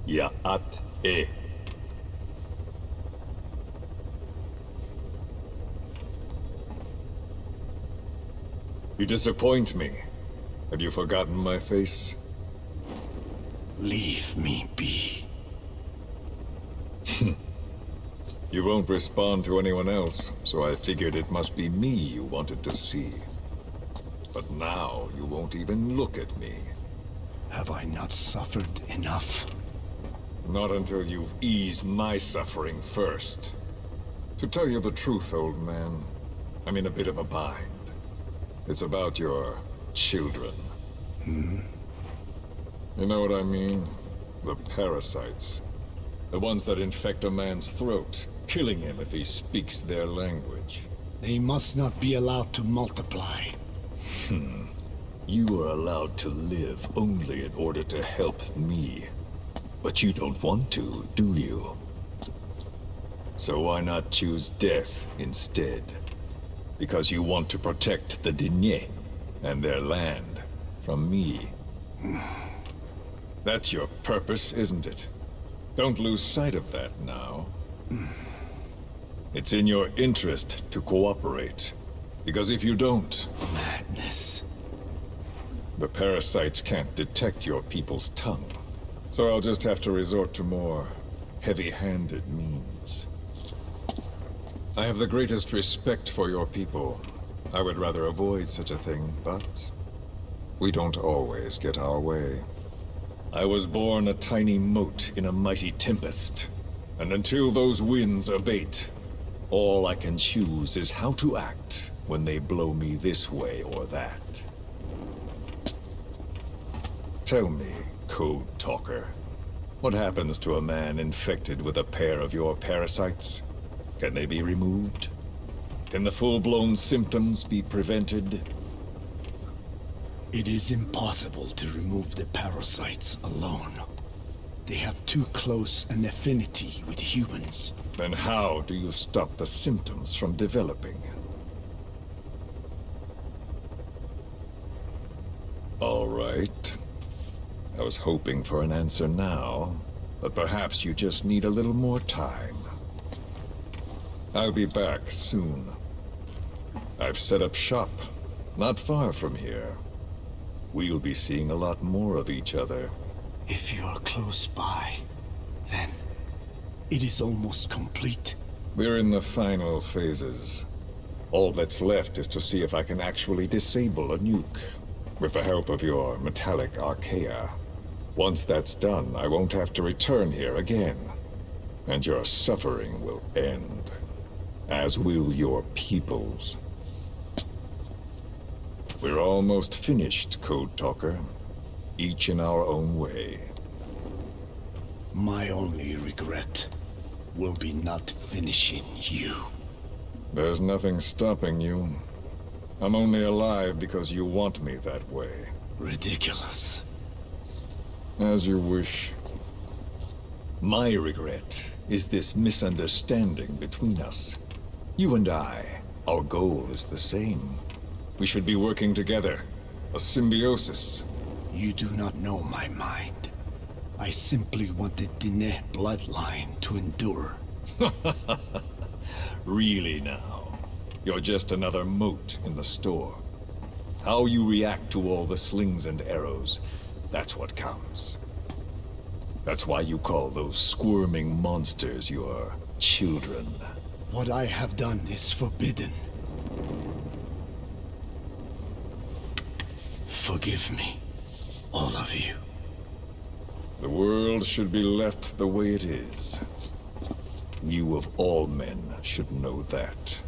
Ya'at-e. You disappoint me. Have you forgotten my face? Leave me be. You won't respond to anyone else, so I figured it must be me you wanted to see. But now you won't even look at me. Have I not suffered enough? Not until you've eased my suffering first. To tell you the truth, old man, I'm in a bit of a bind. It's about your children. You know what I mean? The parasites. The ones that infect a man's throat, killing him if he speaks their language. They must not be allowed to multiply. You are allowed to live only in order to help me. But you don't want to, do you? So why not choose death instead? Because you want to protect the Diné and their land from me. That's your purpose, isn't it? Don't lose sight of that now. It's in your interest to cooperate. Because if you don't, Madness. the parasites can't detect your people's tongue. So I'll just have to resort to more heavy-handed means. I have the greatest respect for your people. I would rather avoid such a thing, but we don't always get our way. I was born a tiny mote in a mighty tempest, and until those winds abate, all I can choose is how to act when they blow me this way or that. Tell me, Code Talker, what happens to a man infected with a pair of your parasites? Can they be removed? Can the full-blown symptoms be prevented? It is impossible to remove the parasites alone. They have too close an affinity with humans. Then how do you stop the symptoms from developing? All right. I was hoping for an answer now, but perhaps you just need a little more time. I'll be back soon. I've set up shop, not far from here. We'll be seeing a lot more of each other. If you're close by, then it is almost complete. We're in the final phases. All that's left is to see if I can actually disable a nuke, with the help of your metallic archaea. Once that's done, I won't have to return here again, and your suffering will end, as will your people's. We're almost finished, Code Talker, each in our own way. My only regret will be not finishing you. There's nothing stopping you. I'm only alive because you want me that way. Ridiculous. As you wish. My regret is this misunderstanding between us. You and I, our goal is the same. We should be working together. A symbiosis. You do not know my mind. I simply want the Diné bloodline to endure. Really now? You're just another mote in the store. How you react to all the slings and arrows, that's what counts. That's why you call those squirming monsters your children. What I have done is forbidden. Forgive me, all of you. The world should be left the way it is. You of all men should know that.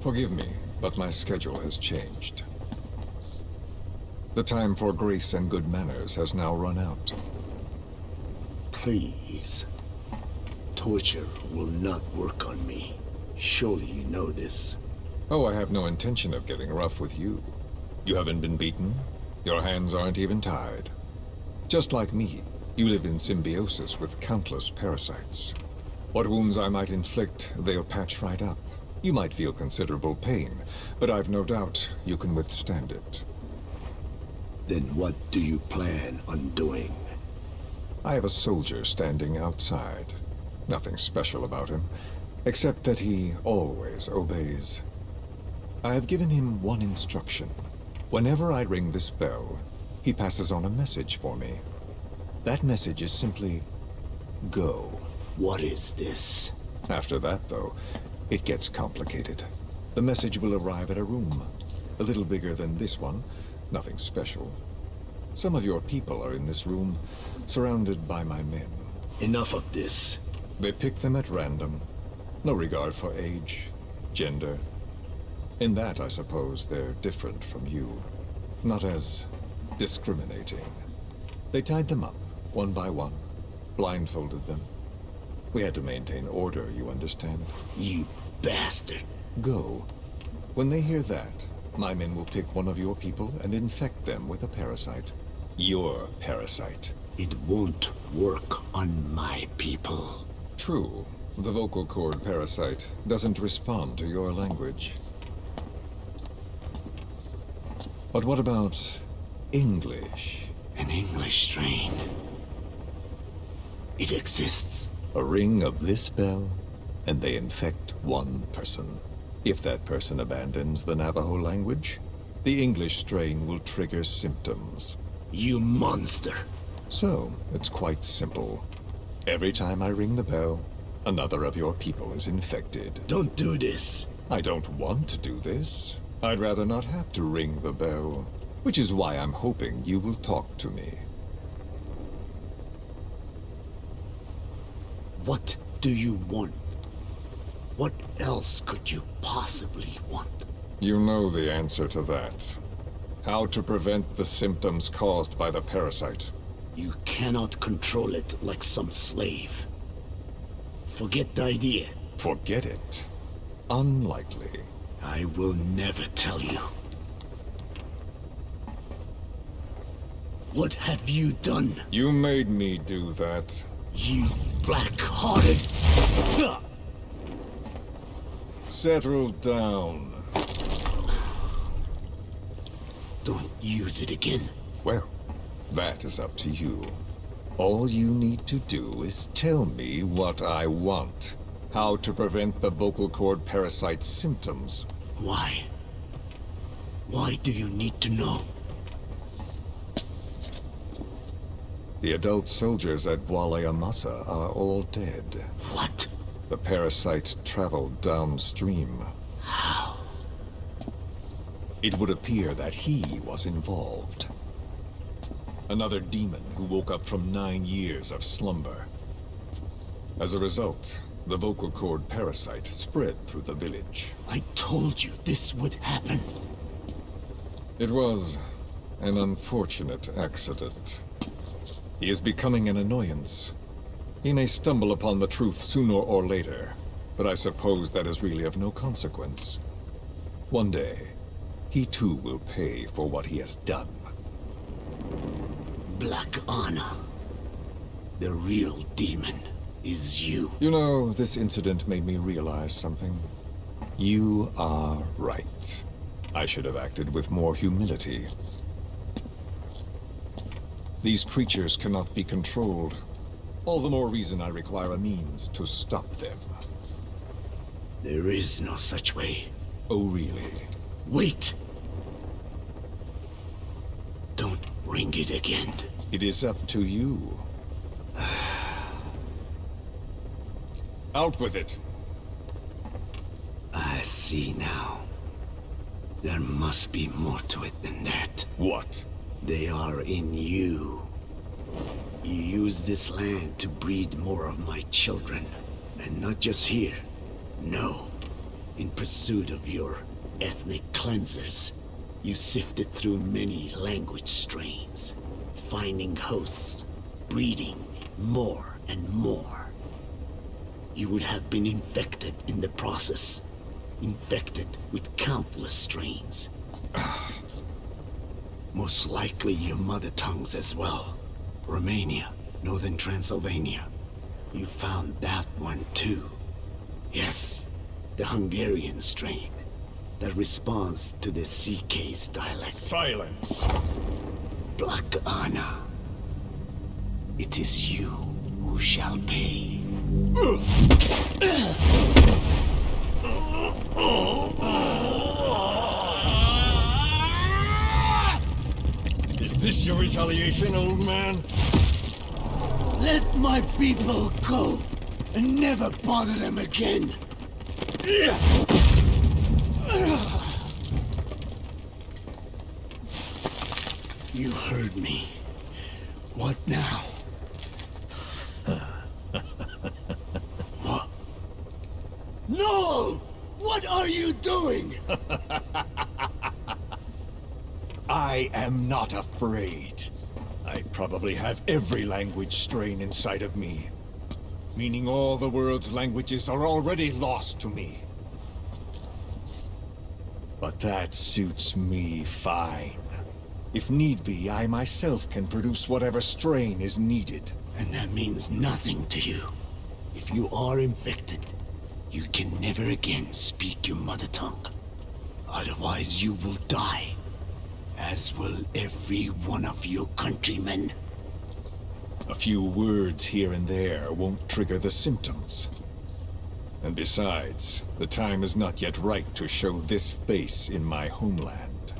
Forgive me, but my schedule has changed. The time for grace and good manners has now run out. Please. Torture will not work on me. Surely you know this. Oh, I have no intention of getting rough with you. You haven't been beaten. Your hands aren't even tied. Just like me, you live in symbiosis with countless parasites. What wounds I might inflict, they'll patch right up. You might feel considerable pain, but I've no doubt you can withstand it. Then what do you plan on doing? I have a soldier standing outside. Nothing special about him, except that he always obeys. I have given him one instruction. Whenever I ring this bell, he passes on a message for me. That message is simply, go. What is this? After that, though, it gets complicated. The message will arrive at a room, a little bigger than this one, nothing special. Some of your people are in this room, surrounded by my men. Enough of this. They pick them at random. No regard for age, gender. In that, I suppose, they're different from you. Not as discriminating. They tied them up, one by one, blindfolded them. We had to maintain order, you understand? You bastard. Go. When they hear that, my men will pick one of your people and infect them with a parasite. Your parasite. It won't work on my people. True. The vocal cord parasite doesn't respond to your language. But what about English? An English strain. It exists. A ring of this bell, and they infect one person. If that person abandons the Navajo language, the English strain will trigger symptoms. You monster. So, it's quite simple. Every time I ring the bell, another of your people is infected. Don't do this. I don't want to do this. I'd rather not have to ring the bell, which is why I'm hoping you will talk to me. What do you want? What else could you possibly want? You know the answer to that. How to prevent the symptoms caused by the parasite. You cannot control it like some slave. Forget the idea. Forget it. Unlikely. I will never tell you. What have you done? You made me do that. You black-hearted... Settle down. Don't use it again. Well, that is up to you. All you need to do is tell me what I want. How to prevent the vocal cord parasite symptoms. Why? Why do you need to know? The adult soldiers at Amasa are all dead. What? The parasite traveled downstream. How? It would appear that he was involved. Another demon who woke up from 9 years of slumber. As a result, the vocal cord parasite spread through the village. I told you this would happen. It was an unfortunate accident. He is becoming an annoyance. He may stumble upon the truth sooner or later, but I suppose that is really of no consequence. One day, he too will pay for what he has done. Black Anna. The real demon is you. You know, this incident made me realize something. You are right. I should have acted with more humility. These creatures cannot be controlled. All the more reason I require a means to stop them. There is no such way. Oh, really? Wait! Don't ring it again. It is up to you. Out with it! I see now. There must be more to it than that. What? They are in you. You use this land to breed more of my children. And not just here. No. In pursuit of your ethnic cleansers, you sifted through many language strains, finding hosts, breeding, more and more. You would have been infected in the process. Infected with countless strains. Most likely your mother tongues as well. Romania, Northern Transylvania. You found that one too. Yes, the Hungarian strain that responds to the CK's dialect. Silence! Black Anna. It is you who shall pay. Is this your retaliation, old man? Let my people go and never bother them again. You heard me. What now? What? No! What are you doing? I am not afraid. I probably have every language strain inside of me. Meaning all the world's languages are already lost to me. But that suits me fine. If need be, I myself can produce whatever strain is needed. And that means nothing to you. If you are infected, you can never again speak your mother tongue. Otherwise you will die. As will every one of your countrymen. A few words here and there won't trigger the symptoms. And besides, the time is not yet right to show this face in my homeland.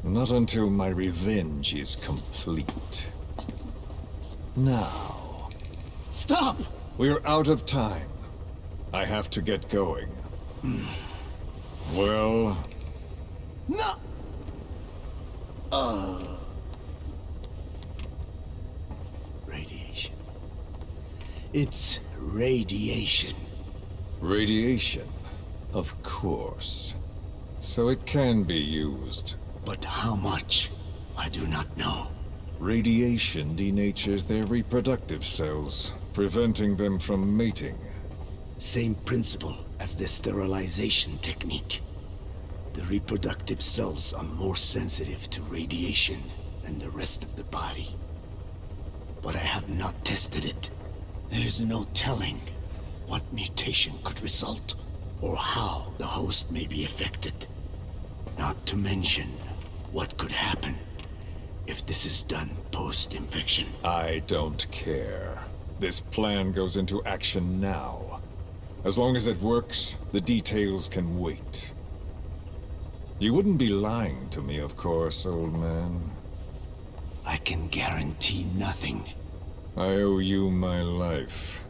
Not until my revenge is complete. Now... Stop! We're out of time. I have to get going. Well... No! Radiation. It's radiation. Radiation, of course. So it can be used. But how much? I do not know. Radiation denatures their reproductive cells, preventing them from mating. Same principle as the sterilization technique. The reproductive cells are more sensitive to radiation than the rest of the body. But I have not tested it. There is no telling what mutation could result, or how the host may be affected. Not to mention what could happen if this is done post-infection. I don't care. This plan goes into action now. As long as it works, the details can wait. You wouldn't be lying to me, of course, old man. I can guarantee nothing. I owe you my life.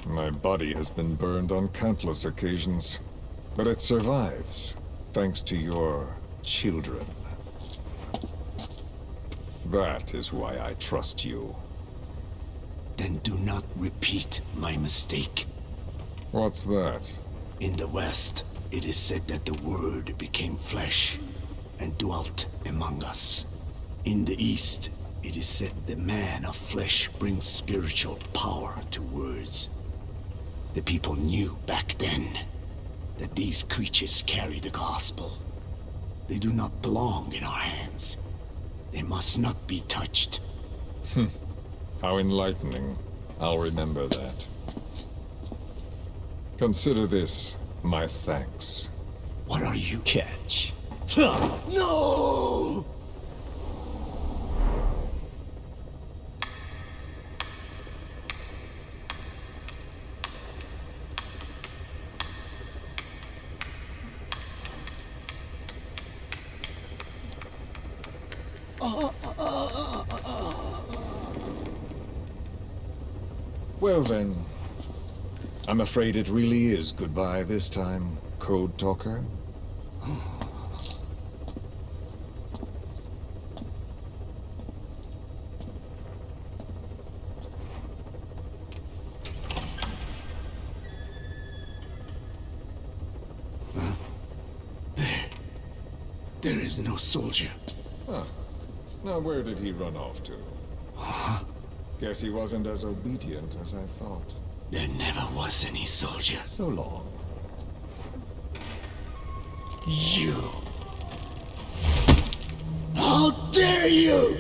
My body has been burned on countless occasions, but it survives, thanks to your children. That is why I trust you. Then do not repeat my mistake. What's that? In the West, it is said that the Word became flesh and dwelt among us. In the East, it is said the man of flesh brings spiritual power to words. The people knew back then that these creatures carry the gospel. They do not belong in our hands. They must not be touched. How enlightening. I'll remember that. Consider this my thanks. What are you? Catch. No! Well then, I'm afraid it really is goodbye this time, Code Talker. There is no soldier. Huh. Now where did he run off to? Guess he wasn't as obedient as I thought. There never was any soldier. So long. You! How dare you!